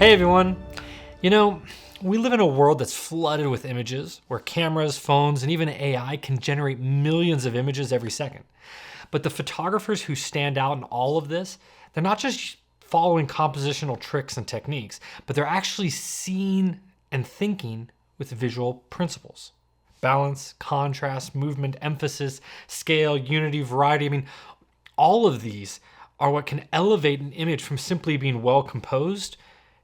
Hey everyone. You know, we live in a world that's flooded with images, where cameras, phones, and even AI can generate millions of images every second. But the photographers who stand out in all of this, they're not just following compositional tricks and techniques, but they're actually seeing and thinking with visual principles. Balance, contrast, movement, emphasis, scale, unity, variety. I mean, all of these are what can elevate an image from simply being well composed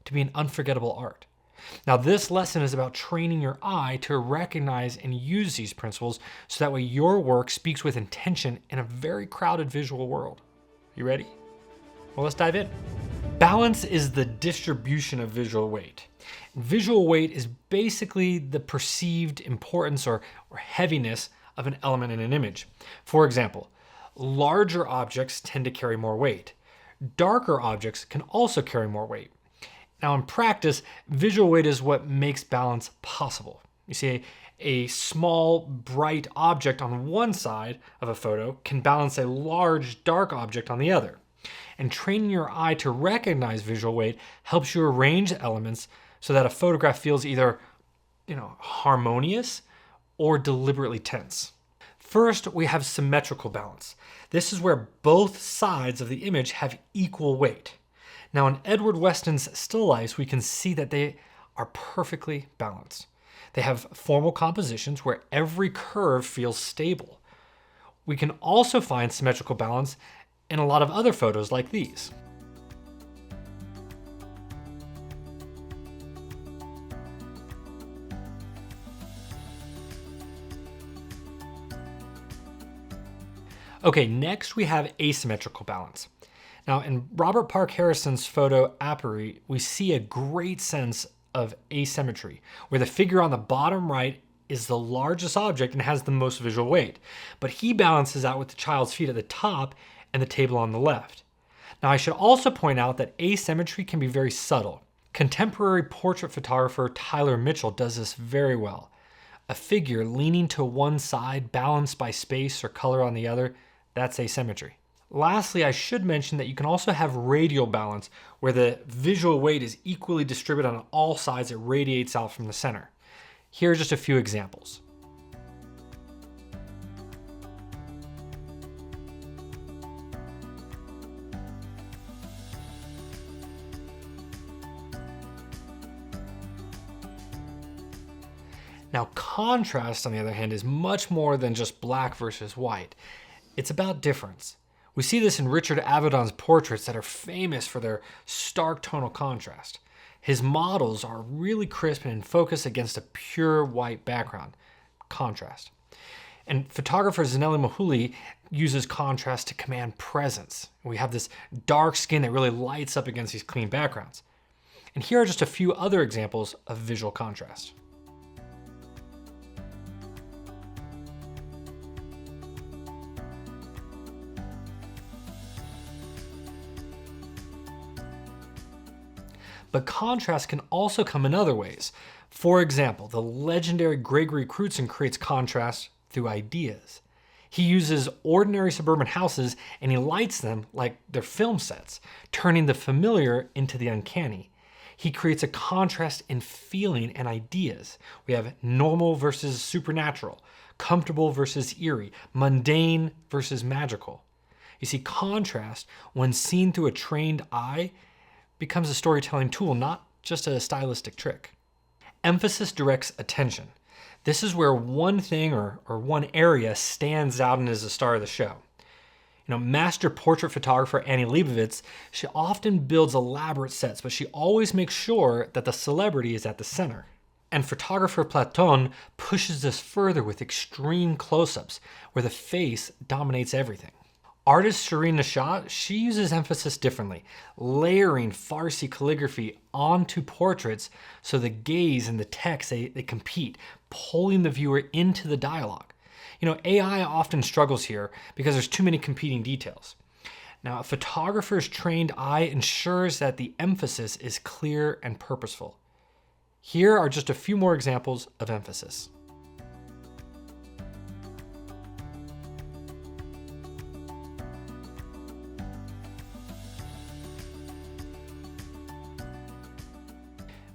to being unforgettable art. Now, this lesson is about training your eye to recognize and use these principles so that way your work speaks with intention in a very crowded visual world. You ready? Well, let's dive in. Balance is the distribution of visual weight. Visual weight is basically the perceived importance or heaviness of an element in an image. For example, larger objects tend to carry more weight. Darker objects can also carry more weight. Now, in practice, visual weight is what makes balance possible. You see, a small, bright object on one side of a photo can balance a large, dark object on the other. And training your eye to recognize visual weight helps you arrange elements so that a photograph feels either, harmonious or deliberately tense. First, we have symmetrical balance. This is where both sides of the image have equal weight. Now, in Edward Weston's still lifes, we can see that they are perfectly balanced. They have formal compositions where every curve feels stable. We can also find symmetrical balance in a lot of other photos like these. Okay, next we have asymmetrical balance. Now, in Robert Park Harrison's photo Apery, we see a great sense of asymmetry, where the figure on the bottom right is the largest object and has the most visual weight, but he balances out with the child's feet at the top and the table on the left. Now, I should also point out that asymmetry can be very subtle. Contemporary portrait photographer Tyler Mitchell does this very well. A figure leaning to one side, balanced by space or color on the other, that's asymmetry. Lastly, I should mention that you can also have radial balance, where the visual weight is equally distributed on all sides. It radiates out from the center. Here are just a few examples. Now, contrast, on the other hand, is much more than just black versus white. It's about difference. We see this in Richard Avedon's portraits that are famous for their stark tonal contrast. His models are really crisp and in focus against a pure white background. Contrast. And photographer Zanelli Mahuli uses contrast to command presence. We have this dark skin that really lights up against these clean backgrounds. And here are just a few other examples of visual contrast. But contrast can also come in other ways. For example, the legendary Gregory Crutzen creates contrast through ideas. He uses ordinary suburban houses and he lights them like they're film sets, turning the familiar into the uncanny. He creates a contrast in feeling and ideas. We have normal versus supernatural, comfortable versus eerie, mundane versus magical. You see, contrast, when seen through a trained eye, becomes a storytelling tool, not just a stylistic trick. Emphasis directs attention. This is where one thing or one area stands out and is the star of the show. Master portrait photographer Annie Leibovitz, she often builds elaborate sets, but she always makes sure that the celebrity is at the center. And photographer Platon pushes this further with extreme close-ups, where the face dominates everything. Artist Shireen Nishat, she uses emphasis differently, layering Farsi calligraphy onto portraits so the gaze and the text, they compete, pulling the viewer into the dialogue. AI often struggles here because there's too many competing details. Now, a photographer's trained eye ensures that the emphasis is clear and purposeful. Here are just a few more examples of emphasis.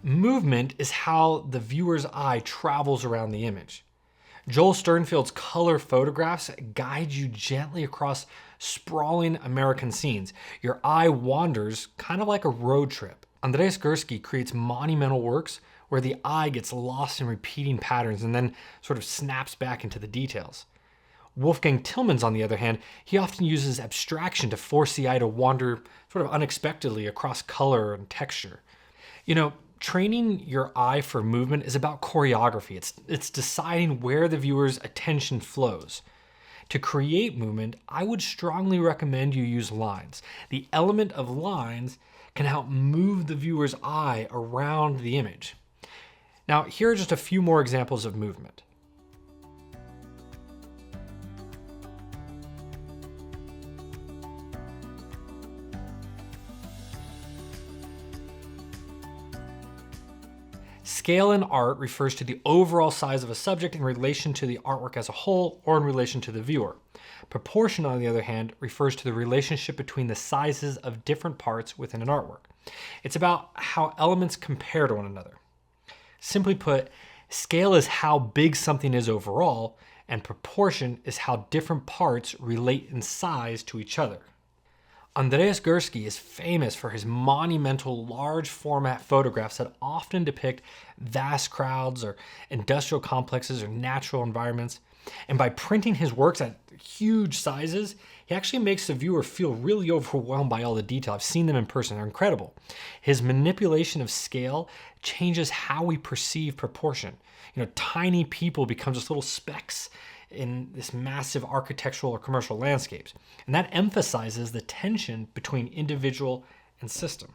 Movement is how the viewer's eye travels around the image. Joel Sternfield's color photographs guide you gently across sprawling American scenes. Your eye wanders kind of like a road trip. Andreas Gursky creates monumental works where the eye gets lost in repeating patterns and then sort of snaps back into the details. Wolfgang Tillmans, on the other hand, he often uses abstraction to force the eye to wander sort of unexpectedly across color and texture. You know, training your eye for movement is about choreography. It's deciding where the viewer's attention flows. To create movement, I would strongly recommend you use lines. The element of lines can help move the viewer's eye around the image. Now, here are just a few more examples of movement. Scale in art refers to the overall size of a subject in relation to the artwork as a whole or in relation to the viewer. Proportion, on the other hand, refers to the relationship between the sizes of different parts within an artwork. It's about how elements compare to one another. Simply put, scale is how big something is overall, and proportion is how different parts relate in size to each other. Andreas Gursky is famous for his monumental large format photographs that often depict vast crowds or industrial complexes or natural environments. And by printing his works at huge sizes, he actually makes the viewer feel really overwhelmed by all the detail. I've seen them in person, they're incredible. His manipulation of scale changes how we perceive proportion. You know, tiny people become just little specks in this massive architectural or commercial landscapes. And that emphasizes the tension between individual and system.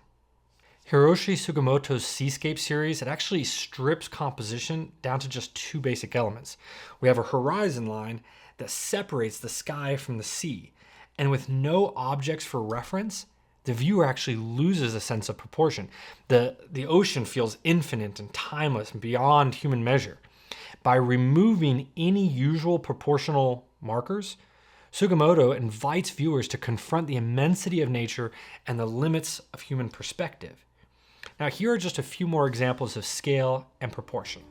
Hiroshi Sugimoto's Seascape series, it actually strips composition down to just two basic elements. We have a horizon line that separates the sky from the sea. And with no objects for reference, the viewer actually loses a sense of proportion. The ocean feels infinite and timeless and beyond human measure. By removing any usual proportional markers, Sugimoto invites viewers to confront the immensity of nature and the limits of human perspective. Now, here are just a few more examples of scale and proportion.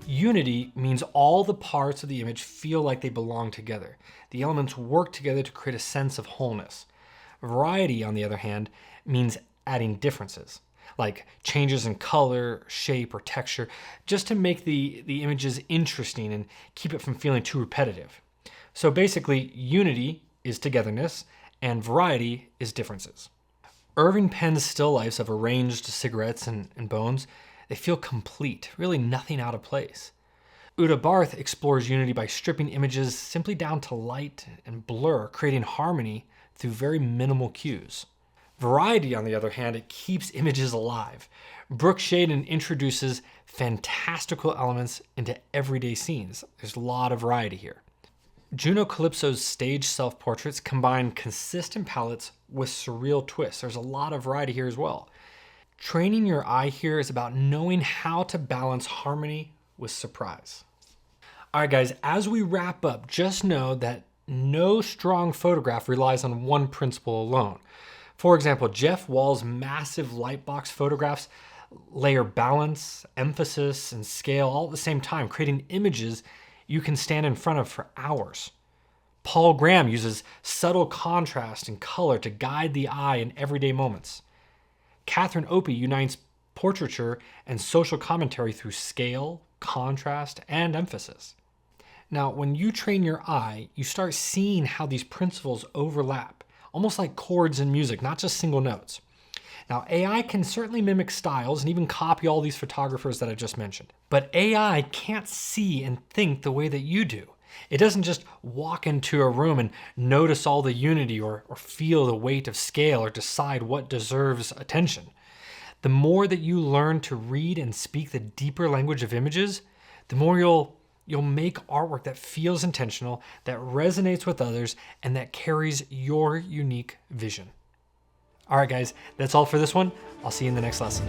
Unity means all the parts of the image feel like they belong together. The elements work together to create a sense of wholeness. Variety, on the other hand, means adding differences, like changes in color, shape, or texture, just to make the images interesting and keep it from feeling too repetitive. So basically, unity is togetherness, and variety is differences. Irving Penn's still lifes of arranged cigarettes and bones, they feel complete, really nothing out of place. Uta Barth explores unity by stripping images simply down to light and blur, creating harmony through very minimal cues. Variety, on the other hand, it keeps images alive. Brooke Shaden introduces fantastical elements into everyday scenes. There's a lot of variety here. Juno Calypso's stage self-portraits combine consistent palettes with surreal twists. There's a lot of variety here as well. Training your eye here is about knowing how to balance harmony with surprise. All right, guys, as we wrap up, just know that no strong photograph relies on one principle alone. For example, Jeff Wall's massive lightbox photographs layer balance, emphasis, and scale all at the same time, creating images you can stand in front of for hours. Paul Graham uses subtle contrast and color to guide the eye in everyday moments. Catherine Opie unites portraiture and social commentary through scale, contrast, and emphasis. Now, when you train your eye, you start seeing how these principles overlap, almost like chords in music, not just single notes. Now, AI can certainly mimic styles and even copy all these photographers that I just mentioned. But AI can't see and think the way that you do. It doesn't just walk into a room and notice all the unity or feel the weight of scale or decide what deserves attention. The more that you learn to read and speak the deeper language of images, the more you'll make artwork that feels intentional, that resonates with others, and that carries your unique vision. All right, guys, that's all for this one. I'll see you in the next lesson.